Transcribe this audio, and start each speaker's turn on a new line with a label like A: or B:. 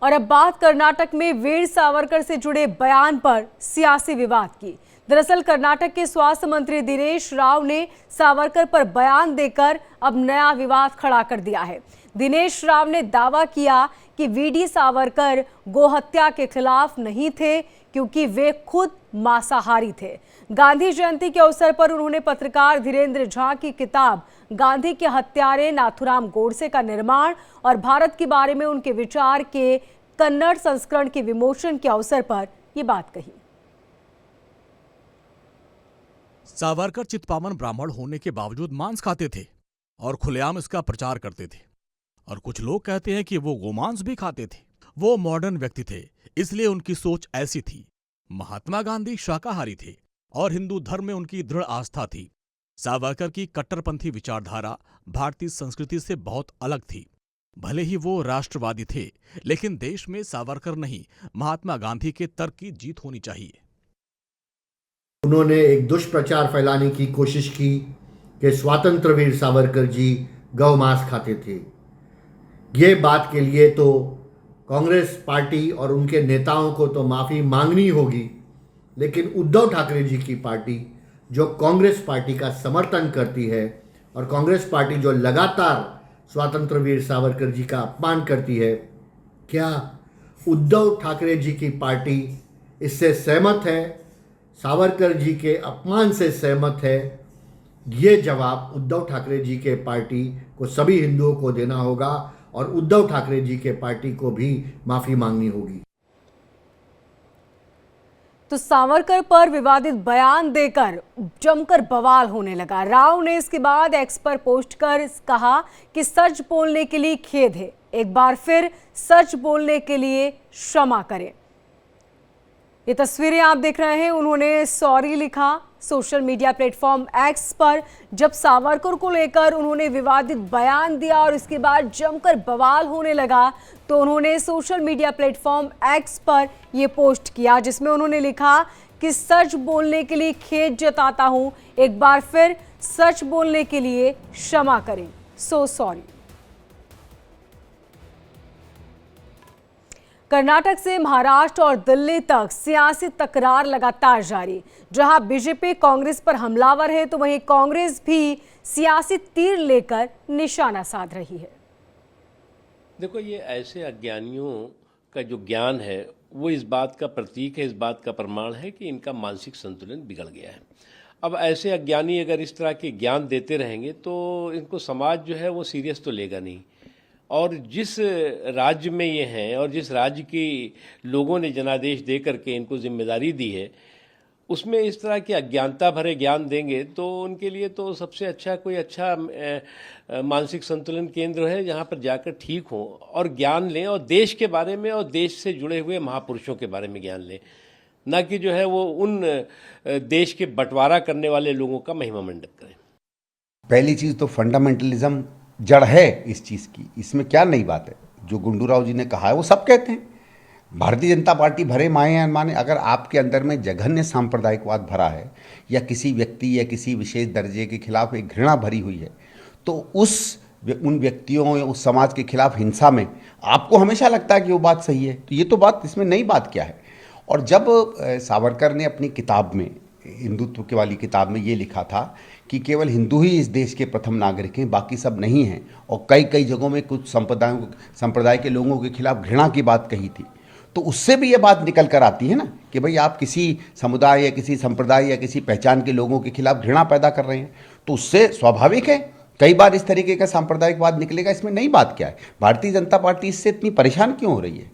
A: और अब बात कर्नाटक में वीर सावरकर से जुड़े बयान पर सियासी विवाद की। दरअसल कर्नाटक के स्वास्थ्य मंत्री दिनेश राव ने सावरकर पर बयान देकर अब नया विवाद खड़ा कर दिया है। दिनेश राव ने दावा किया कि वीडी सावरकर गोहत्या के खिलाफ नहीं थे क्योंकि वे खुद मांसाहारी थे। गांधी जयंती के अवसर पर उन्होंने पत्रकार धीरेन्द्र झा की किताब गांधी के हत्यारे नाथुराम गोडसे का निर्माण और भारत के बारे में उनके विचार के कन्नड़ संस्करण के विमोचन के अवसर पर ये बात कही।
B: सावरकर चित्पावन ब्राह्मण होने के बावजूद मांस खाते थे और खुलेआम इसका प्रचार करते थे, और कुछ लोग कहते हैं कि वो गोमांस भी खाते थे। वो मॉडर्न व्यक्ति थे, इसलिए उनकी सोच ऐसी थी। महात्मा गांधी शाकाहारी थे और हिंदू धर्म में उनकी दृढ़ आस्था थी। सावरकर की कट्टरपंथी विचारधारा भारतीय संस्कृति से बहुत अलग थी। भले ही वो राष्ट्रवादी थे, लेकिन देश में सावरकर नहीं, महात्मा गांधी के तर्क की जीत होनी चाहिए।
C: उन्होंने एक दुष्प्रचार फैलाने की कोशिश की कि स्वतंत्र वीर सावरकर जी गौ मांस खाते थे। ये बात के लिए तो कांग्रेस पार्टी और उनके नेताओं को तो माफ़ी मांगनी होगी, लेकिन उद्धव ठाकरे जी की पार्टी जो कांग्रेस पार्टी का समर्थन करती है और कांग्रेस पार्टी जो लगातार स्वतंत्र वीर सावरकर जी का अपमान करती है, क्या उद्धव ठाकरे जी की पार्टी इससे सहमत है? सावरकर जी के अपमान से सहमत है? ये जवाब उद्धव ठाकरे जी के पार्टी को सभी हिंदुओं को देना होगा और उद्धव ठाकरे जी के पार्टी को भी माफ़ी मांगनी होगी।
A: तो सावरकर पर विवादित बयान देकर जमकर बवाल होने लगा। राव ने इसके बाद एक्स पर पोस्ट कर कहा कि सच बोलने के लिए खेद है, एक बार फिर सच बोलने के लिए क्षमा करें। ये तस्वीरें आप देख रहे हैं। उन्होंने सॉरी लिखा सोशल मीडिया प्लेटफॉर्म एक्स पर जब सावरकर को लेकर उन्होंने विवादित बयान दिया और इसके बाद जमकर बवाल होने लगा, तो उन्होंने सोशल मीडिया प्लेटफॉर्म एक्स पर ये पोस्ट किया जिसमें उन्होंने लिखा कि सच बोलने के लिए खेद जताता हूं, एक बार फिर सच बोलने के लिए क्षमा करें, सो सॉरी। कर्नाटक से महाराष्ट्र और दिल्ली तक सियासी तकरार लगातार जारी। जहां बीजेपी कांग्रेस पर हमलावर है, तो वहीं कांग्रेस भी सियासी तीर लेकर निशाना साध रही है।
D: देखो, ये ऐसे अज्ञानियों का जो ज्ञान है वो इस बात का प्रतीक है, इस बात का प्रमाण है कि इनका मानसिक संतुलन बिगड़ गया है। अब ऐसे अज्ञानी अगर इस तरह के ज्ञान देते रहेंगे तो इनको समाज जो है वो सीरियस तो लेगा नहीं। और जिस राज्य में ये हैं और जिस राज्य के लोगों ने जनादेश दे करके इनको जिम्मेदारी दी है, उसमें इस तरह के अज्ञानता भरे ज्ञान देंगे तो उनके लिए तो सबसे अच्छा कोई अच्छा मानसिक संतुलन केंद्र है जहाँ पर जाकर ठीक हों और ज्ञान लें और देश के बारे में और देश से जुड़े हुए महापुरुषों के बारे में ज्ञान लें, ना कि जो है वो उन देश के बंटवारा करने वाले लोगों का महिमा मंडप करें।
E: पहली चीज़ तो फंडामेंटलिज्म जड़ है इस चीज़ की, इसमें क्या नई बात है। जो गुंडू राव जी ने कहा है वो सब कहते हैं। भारतीय जनता पार्टी भरे माए या अनमाने, अगर आपके अंदर में जघन्य सांप्रदायिकवाद भरा है या किसी व्यक्ति या किसी विशेष दर्जे के खिलाफ एक घृणा भरी हुई है, तो उन व्यक्तियों या उस समाज के खिलाफ हिंसा में आपको हमेशा लगता है कि वो बात सही है। तो ये तो बात, इसमें नई बात क्या है। और जब सावरकर ने अपनी किताब में, हिंदुत्व के वाली किताब में ये लिखा था कि केवल हिंदू ही इस देश के प्रथम नागरिक हैं, बाकी सब नहीं हैं, और कई कई जगहों में कुछ संप्रदाय के लोगों के खिलाफ घृणा की बात कही थी, तो उससे भी ये बात निकल कर आती है ना कि भाई आप किसी समुदाय या किसी संप्रदाय या किसी पहचान के लोगों के खिलाफ घृणा पैदा कर रहे हैं, तो उससे स्वाभाविक है कई बार इस तरीके का सांप्रदायिकवाद निकलेगा। इसमें नई बात क्या है। भारतीय जनता पार्टी इससे इतनी परेशान क्यों हो रही है?